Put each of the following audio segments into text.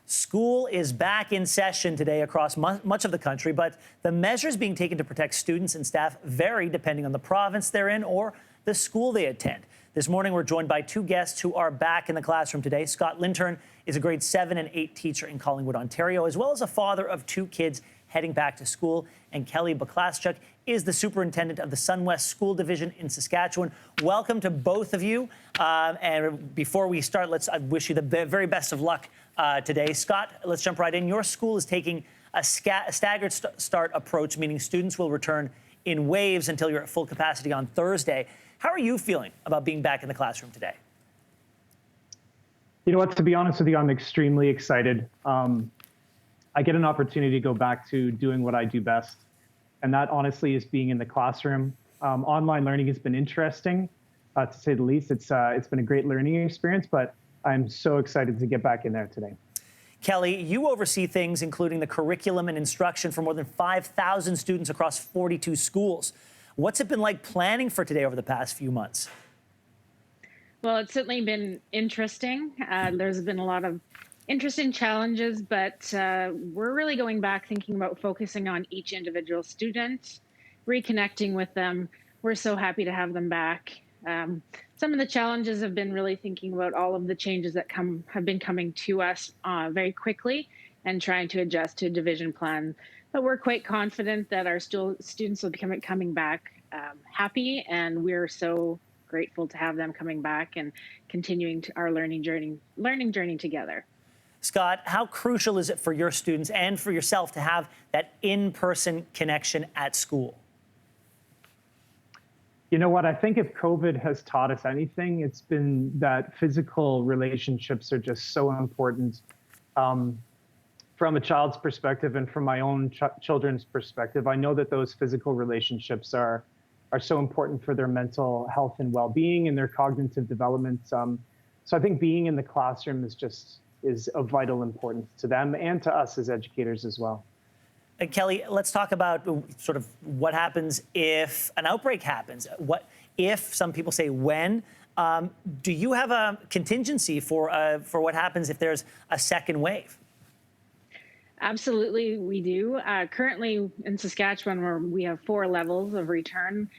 School is back in session today across much of the country, but the measures being taken to protect students and staff vary depending on the province they're in or the school they attend. This morning, we're joined by two guests who are back in the classroom today. Scott Lintern is a grade 7 and 8 teacher in Collingwood, Ontario, as well as a father of 2 kids heading back to school. And Kelli Boklaschuk is the superintendent of the Sun West School Division in Saskatchewan. Welcome to both of you. And before we start, I wish you the very best of luck today. Scott, let's jump right in. Your school is taking a staggered start approach, meaning students will return in waves until you're at full capacity on Thursday. How are you feeling about being back in the classroom today? You know what, to be honest with you, I'm extremely excited. I get an opportunity to go back to doing what I do best. And that honestly is being in the classroom. Online learning has been interesting, to say the least. It's been a great learning experience, but I'm so excited to get back in there today. Kelli, you oversee things including the curriculum and instruction for more than 5,000 students across 42 schools. What's it been like planning for today over the past few months? Well, it's certainly been interesting. There's been a lot of interesting challenges, but we're really going back thinking about focusing on each individual student, reconnecting with them. We're so happy to have them back. Some of the challenges have been really thinking about all of the changes that have been coming to us very quickly and trying to adjust to a division plan. But we're quite confident that our students will be coming back happy, and we're so grateful to have them coming back and continuing our learning journey together. Scott, how crucial is it for your students and for yourself to have that in-person connection at school? You know what, I think if COVID has taught us anything, it's been that physical relationships are just so important. From a child's perspective and from my own children's perspective, I know that those physical relationships are so important for their mental health and well-being and their cognitive development. So I think being in the classroom is of vital importance to them and to us as educators as well. Kelli, let's talk about sort of what happens if an outbreak happens. What if, some people say when, do you have a contingency for what happens if there's a second wave? Absolutely, we do. Currently in Saskatchewan, we have 4 levels of return.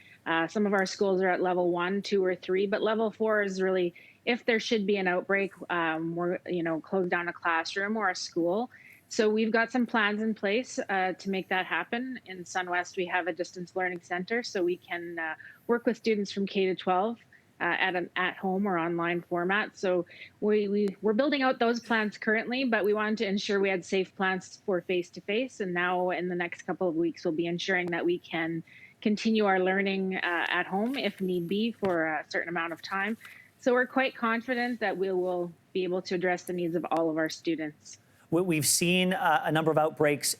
Some of our schools are at level 1, 2, or 3, but level 4 is really if there should be an outbreak, we're close down a classroom or a school. So we've got some plans in place to make that happen. In Sun West, we have a distance learning center, so we can work with students from K to 12 at an at-home or online format. So we're building out those plans currently, but we wanted to ensure we had safe plans for face-to-face. And now in the next couple of weeks, we'll be ensuring that we can continue our learning at home if need be for a certain amount of time. So we're quite confident that we will be able to address the needs of all of our students. We've seen a number of outbreaks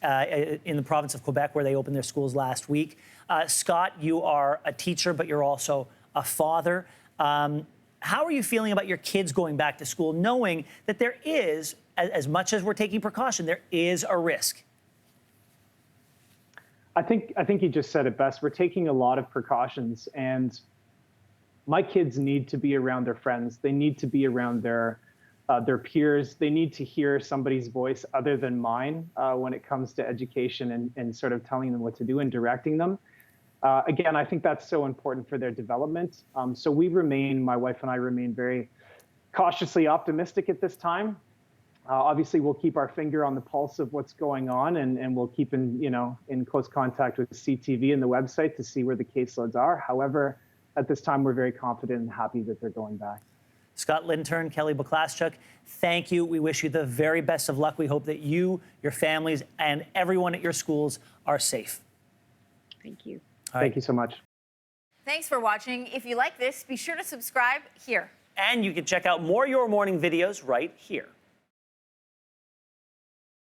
in the province of Quebec where they opened their schools last week. Scott, you are a teacher, but you're also a father. How are you feeling about your kids going back to school, knowing that there is, as much as we're taking precaution, there is a risk? I think you just said it best. We're taking a lot of precautions, and my kids need to be around their friends. They need to be around their peers. They need to hear somebody's voice other than mine when it comes to education and sort of telling them what to do and directing them. Again, I think that's so important for their development. So my wife and I remain very cautiously optimistic at this time. Obviously, we'll keep our finger on the pulse of what's going on, and we'll keep in close contact with CTV and the website to see where the caseloads are. However, at this time, we're very confident and happy that they're going back. Scott Lintern, Kelli Boklaschuk, thank you. We wish you the very best of luck. We hope that you, your families, and everyone at your schools are safe. Thank you. Thank you so much. Thanks for watching. If you like this, be sure to subscribe here. And you can check out more Your Morning videos right here.